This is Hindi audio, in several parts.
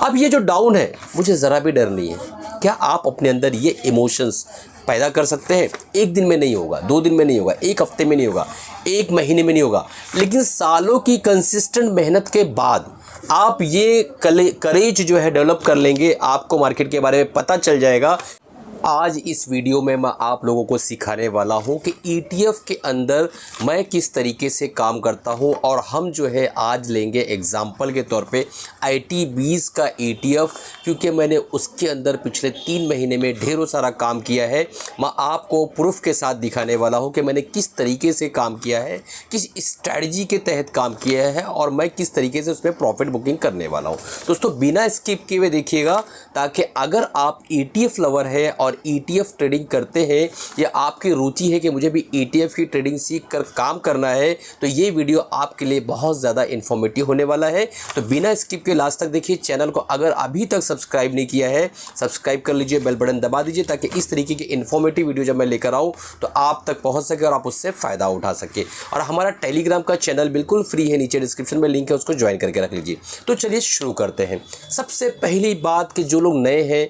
अब ये जो डाउन है मुझे ज़रा भी डर नहीं है। क्या आप अपने अंदर ये इमोशंस पैदा कर सकते हैं? एक दिन में नहीं होगा, 2 दिन में नहीं होगा, 1 हफ्ते में नहीं होगा, 1 महीने में नहीं होगा, लेकिन सालों की कंसिस्टेंट मेहनत के बाद आप ये करेज जो है डेवलप कर लेंगे। आपको मार्केट के बारे में पता चल जाएगा। आज इस वीडियो में मैं आप लोगों को सिखाने वाला हूं कि ETF के अंदर मैं किस तरीके से काम करता हूं, और हम जो है आज लेंगे एग्जाम्पल के तौर पे IT20 का ETF, क्योंकि मैंने उसके अंदर पिछले 3 महीने में ढेरों सारा काम किया है। मैं आपको प्रूफ के साथ दिखाने वाला हूं कि मैंने किस तरीके से काम किया है, किस स्ट्रैटेजी के तहत काम किया है, और मैं किस तरीके से उसमें प्रॉफिट बुकिंग करने वाला हूँ। दोस्तों बिना स्किप किए हुए देखिएगा, ताकि अगर आप ETF लवर है और ETF ट्रेडिंग करते हैं, या आपकी रुचि है कि मुझे भी ETF की ट्रेडिंग सीख कर काम करना है, तो ये वीडियो आपके लिए बहुत ज़्यादा इन्फॉर्मेटिव होने वाला है। तो बिना स्किप के लास्ट तक देखिए। चैनल को अगर अभी तक सब्सक्राइब नहीं किया है, सब्सक्राइब कर लीजिए, बेल बटन दबा दीजिए, ताकि इस तरीके की इन्फॉर्मेटिव वीडियो जब मैं लेकर आऊँ तो आप तक पहुँच सके और आप उससे फ़ायदा उठा सके। और हमारा टेलीग्राम का चैनल बिल्कुल फ्री है, नीचे डिस्क्रिप्शन में लिंक है, उसको ज्वाइन करके रख लीजिए। तो चलिए शुरू करते हैं। सबसे पहली बात कि जो लोग नए हैं,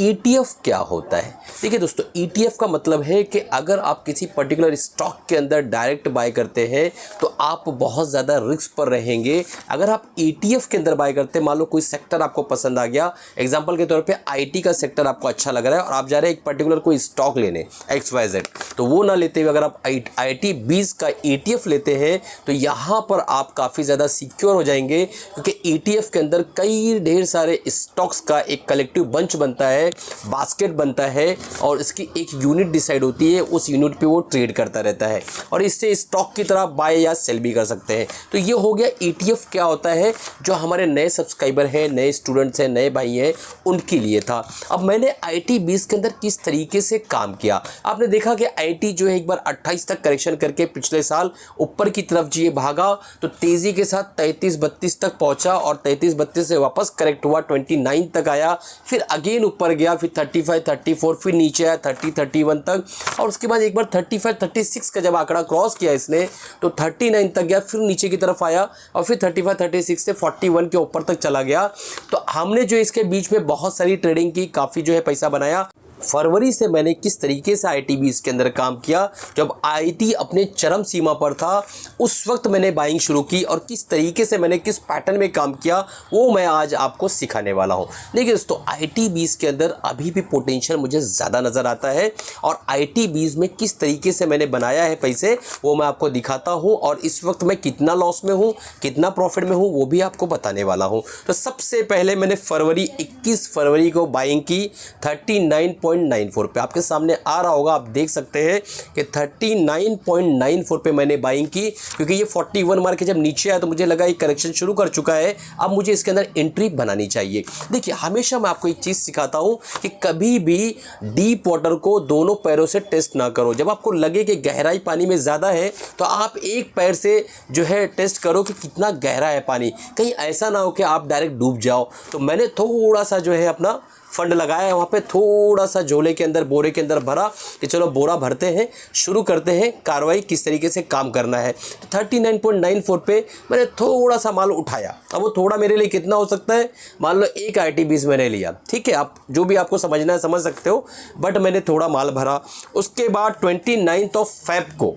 ETF क्या होता है? देखिए दोस्तों, ETF का मतलब है कि अगर आप किसी पर्टिकुलर स्टॉक के अंदर डायरेक्ट बाय करते हैं तो आप बहुत ज़्यादा रिस्क पर रहेंगे। अगर आप ETF के अंदर बाय करते हैं, मान लो कोई सेक्टर आपको पसंद आ गया, एग्जांपल के तौर पे IT का सेक्टर आपको अच्छा लग रहा है और आप जा रहे हैं एक पर्टिकुलर कोई स्टॉक लेने XYZ, तो वो ना लेते हुए अगर आप IT20 का ETF लेते हैं तो यहाँ पर आप काफ़ी ज़्यादा सिक्योर हो जाएंगे, क्योंकि ETF के अंदर कई ढेर सारे स्टॉक्स का एक कलेक्टिव बंच बनता है, बास्केट बनता है, और इसकी एक यूनिट डिसाइड होती है, उस यूनिट पे वो ट्रेड करता रहता है, और इससे स्टॉक की तरह बाय या सेल भी कर सकते हैं। तो ये हो गया ETF क्या होता है, जो हमारे नए सब्सक्राइबर हैं, नए स्टूडेंट्स हैं, नए भाई हैं, उनके लिए था। अब मैंने IT20 के अंदर किस तरीके से काम किया, आपने देखा कि IT जो है एक बार 28 तक करेक्शन करके पिछले साल ऊपर की तरफ जी भागा, तो तेज़ी के साथ 33-32 तक पहुंचा, और 33-32 से वापस करेक्ट हुआ, 29 तक आया, फिर अगेन ऊपर गया, फिर 35-34, फिर नीचे आया 30-31 तक, और उसके बाद एक बार 35-36 का जब आंकड़ा क्रॉस किया इसने तो 39 तक गया, फिर नीचे की तरफ आया, और फिर 35-36 से 41 के ऊपर तक चला गया। तो हमने जो इसके बीच में बहुत सारी ट्रेडिंग की, काफ़ी जो है पैसा बनाया। फरवरी से मैंने किस तरीके से IT20 के अंदर काम किया, जब IT अपने चरम सीमा पर था, उस वक्त मैंने बाइंग शुरू की, और किस तरीके से मैंने किस पैटर्न में काम किया वो मैं आज आपको सिखाने वाला हूं। देखिए दोस्तों, IT20 के अंदर अभी भी पोटेंशियल मुझे ज़्यादा नज़र आता है, और IT20 में किस तरीके से मैंने बनाया है पैसे वो मैं आपको दिखाता हूँ, और इस वक्त मैं कितना लॉस में हूँ, कितना प्रॉफिट में हूँ, वो भी आपको बताने वाला हूँ। तो सबसे पहले मैंने 21 फरवरी को बाइंग की 39.94 पे, आपके सामने आ रहा होगा, आप देख सकते हैं कि 39.94 पे मैंने बाइंग की, क्योंकि ये 41 मार के जब नीचे आया तो मुझे लगा ये करेक्शन शुरू कर चुका है, अब मुझे इसके अंदर एंट्री बनानी चाहिए। देखिए, हमेशा मैं आपको एक चीज़ सिखाता हूँ कि कभी भी डीप वाटर को दोनों पैरों से टेस्ट ना करो। जब आपको लगे कि गहराई पानी में ज़्यादा है तो आप एक पैर से जो है टेस्ट करो कि कितना गहरा है पानी, कहीं ऐसा ना हो कि आप डायरेक्ट डूब जाओ। तो मैंने थोड़ा सा जो है अपना फंड लगाया है, वहाँ पे थोड़ा सा झोले के अंदर, बोरे के अंदर भरा कि चलो बोरा भरते हैं, शुरू करते हैं कार्रवाई, किस तरीके से काम करना है। तो 39.94 पे मैंने थोड़ा सा माल उठाया। अब वो थोड़ा मेरे लिए कितना हो सकता है, मान लो एक IT20 मैंने लिया, ठीक है, आप जो भी आपको समझना है समझ सकते हो, बट मैंने थोड़ा माल भरा। उसके बाद 29 फेब को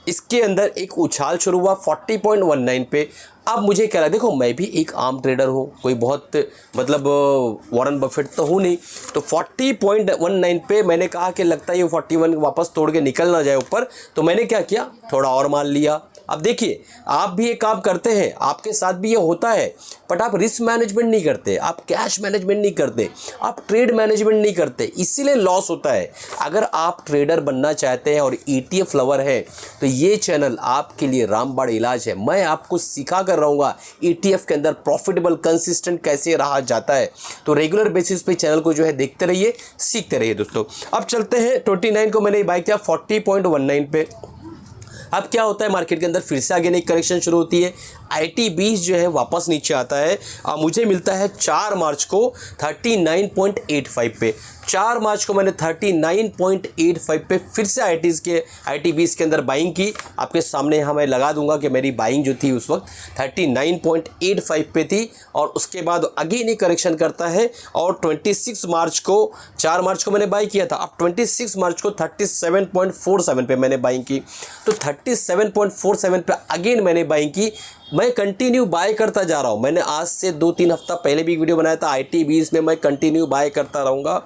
इसके अंदर एक उछाल शुरू हुआ 40.19 पे। अब मुझे कह रहा है, देखो मैं भी एक आम ट्रेडर हूँ, कोई बहुत मतलब वॉरेन बफेट तो हूँ नहीं, तो 40.19 पे मैंने कहा कि लगता है ये 41 वापस तोड़ के निकल ना जाए ऊपर, तो मैंने क्या किया, थोड़ा और माल लिया। अब देखिए, आप भी ये काम करते हैं, आपके साथ भी ये होता है, बट आप रिस्क मैनेजमेंट नहीं करते, आप कैश मैनेजमेंट नहीं करते, आप ट्रेड मैनेजमेंट नहीं करते, इसीलिए लॉस होता है। अगर आप ट्रेडर बनना चाहते हैं और ETF लवर है तो ये चैनल आपके लिए रामबाण इलाज है। मैं आपको सिखा कर रहूँगा ETF के अंदर प्रॉफिटेबल कंसिस्टेंट कैसे रहा जाता है। तो रेगुलर बेसिस पे चैनल को जो है देखते रहिए, सीखते रहिए दोस्तों। अब चलते हैं 29 को मैंने बाय किया 40.19 पे। अब क्या होता है, मार्केट के अंदर फिर से आगे एक करेक्शन शुरू होती है, IT20 जो है वापस नीचे आता है। मुझे मिलता है 4 मार्च को 39.85 पे। 4 मार्च को मैंने 39.85 पे फिर से ITBs के अंदर बाइंग की। आपके सामने यहाँ मैं लगा दूंगा कि मेरी बाइंग जो थी उस वक्त 39.85 पे थी और उसके बाद अगेन ही करेक्शन करता है और 26 मार्च को 4 मार्च को मैंने बाई किया था। अब 26 मार्च को 37.47 पे मैंने बाइंग की, तो 37.47 पे अगेन मैंने बाइंग की। मैं कंटिन्यू बाय करता जा रहा हूँ। मैंने आज से 2-3 हफ्ता पहले भी वीडियो बनाया था, ITBs में मैं कंटिन्यू बाय करता रहूँगा।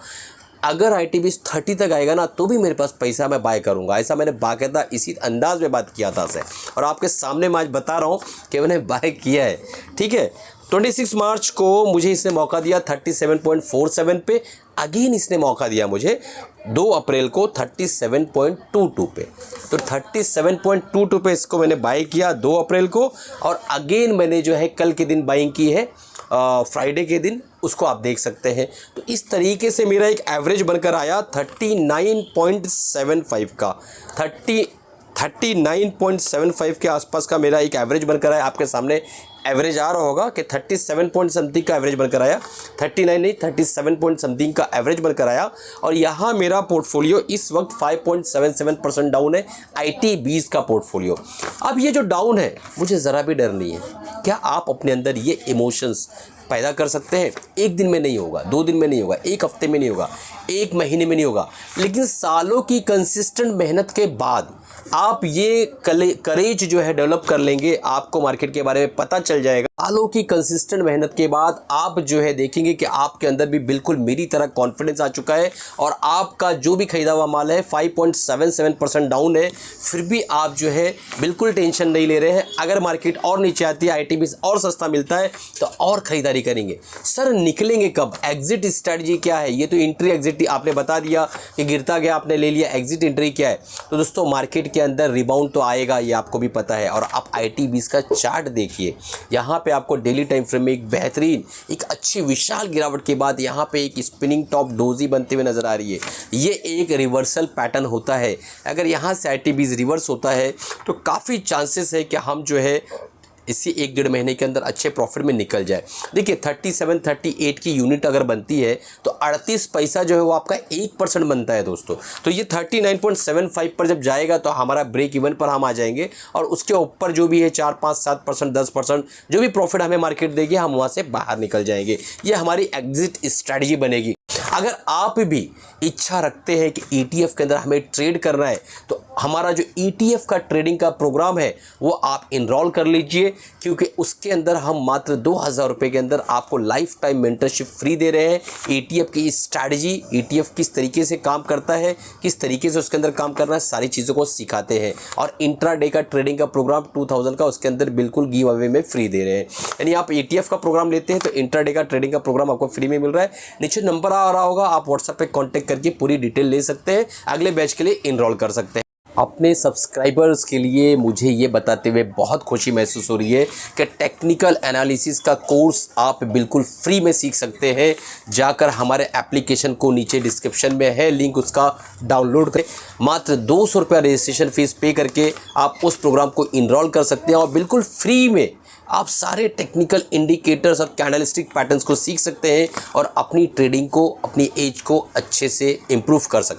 अगर ITBs 30 तक आएगा ना तो भी मेरे पास पैसा, मैं बाय करूँगा। ऐसा मैंने बाकायदा इसी अंदाज में बात किया था से, और आपके सामने मैं आज बता रहा हूँ कि मैंने बाय किया है। ठीक है, 26 मार्च को मुझे इसने मौका दिया 37.47 पे, अगेन इसने मौका दिया मुझे 2 अप्रैल को 37.22 पे। तो 37.22 पे इसको मैंने बाई किया 2 अप्रैल को, और अगेन मैंने जो है कल के दिन बाइंग की है फ्राइडे के दिन, उसको आप देख सकते हैं। तो इस तरीके से मेरा एक एवरेज बनकर आया 39.75 का, 39.75 के आसपास का मेरा एक एवरेज बनकर आया। आपके सामने एवरेज आ रहा होगा कि 37 पॉइंट समथिंग का एवरेज बनकर आया, 39 नहीं 37 पॉइंट समथिंग का एवरेज बनकर आया। और यहाँ मेरा पोर्टफोलियो इस वक्त 5.77% डाउन है, ITBs का पोर्टफोलियो। अब ये जो डाउन है मुझे ज़रा भी डर नहीं है। क्या आप अपने अंदर ये इमोशंस पैदा कर सकते हैं? एक दिन में नहीं होगा, 2 दिन में नहीं होगा, एक हफ्ते में नहीं होगा, एक महीने में नहीं होगा, लेकिन सालों की कंसिस्टेंट मेहनत के बाद आप ये करेज जो है डेवलप कर लेंगे। आपको मार्केट के बारे में पता चल जाएगा। सालों की कंसिस्टेंट मेहनत के बाद आप जो है देखेंगे कि आपके अंदर भी बिल्कुल मेरी तरह कॉन्फिडेंस आ चुका है, और आपका जो भी खरीदा हुआ माल है 5.77% डाउन है, फिर भी आप जो है बिल्कुल टेंशन नहीं ले रहे हैं। अगर मार्केट और नीचे आती है, ITBs और सस्ता मिलता है तो और ख़रीदारी करेंगे। सर निकलेंगे कब? एग्जिट स्ट्रैटेजी क्या है? ये तो एंट्री एग्जिट आपने बता दिया कि गिरता गया, आपने ले लिया। एग्जिट एंट्री क्या है? तो दोस्तों मार्केट के अंदर रिबाउंड तो आएगा, ये आपको भी पता है। और आप ITBs का चार्ट देखिए, यहाँ पे आपको डेली टाइम फ्रेम में एक बेहतरीन, एक अच्छी विशाल गिरावट के बाद यहाँ पे एक स्पिनिंग टॉप डोजी बनते हुए नजर आ रही है। ये एक रिवर्सल पैटर्न होता है। अगर यहाँ से ITBs रिवर्स होता है तो काफ़ी चांसेस है कि हम जो है इसी 1-1.5 महीने के अंदर अच्छे प्रॉफिट में निकल जाए। देखिए 37-38 की यूनिट अगर बनती है तो 38 पैसा जो है वो आपका 1% बनता है दोस्तों। तो ये 39.75 पर जब जाएगा तो हमारा ब्रेक इवन पर हम आ जाएंगे, और उसके ऊपर जो भी है 4-5-7%, 10% जो भी प्रॉफिट हमें मार्केट देगी, हम वहाँ से बाहर निकल जाएंगे। ये हमारी एग्जिट स्ट्रैटेजी बनेगी। अगर आप भी इच्छा रखते हैं कि ETF के अंदर हमें ट्रेड करना है तो हमारा जो ETF का ट्रेडिंग का प्रोग्राम है वो आप इनरोल कर लीजिए, क्योंकि उसके अंदर हम मात्र 2000 रुपये के अंदर आपको लाइफ टाइम मेंटरशिप फ्री दे रहे हैं। ETF की स्ट्रैटेजी, ETF किस तरीके से काम करता है, किस तरीके से उसके अंदर काम करना है, सारी चीज़ों को सिखाते हैं। और इंट्राडे का ट्रेडिंग का प्रोग्राम 2000 का उसके अंदर बिल्कुल गिव अवे में फ्री दे रहे हैं। यानी आप ETF का प्रोग्राम लेते हैं तो इंट्राडे का ट्रेडिंग का प्रोग्राम आपको फ्री में मिल रहा है। नीचे नंबर आ रहा होगा, आप व्हाट्सएप पे कांटेक्ट करके पूरी डिटेल ले सकते हैं, अगले बैच के लिए इनरोल कर सकते हैं। अपने सब्सक्राइबर्स के लिए मुझे ये बताते हुए बहुत खुशी महसूस हो रही है कि टेक्निकल एनालिसिस का कोर्स आप बिल्कुल फ्री में सीख सकते हैं। जाकर हमारे एप्लीकेशन को नीचे डिस्क्रिप्शन में है लिंक, उसका डाउनलोड करें। मात्र 200 रुपया रजिस्ट्रेशन फ़ीस पे करके आप उस प्रोग्राम को इनरोल कर सकते हैं, और बिल्कुल फ्री में आप सारे टेक्निकल इंडिकेटर्स और कैंडलस्टिक पैटर्न्स को सीख सकते हैं और अपनी ट्रेडिंग को, अपनी एज को अच्छे से इम्प्रूव कर सकते हैं।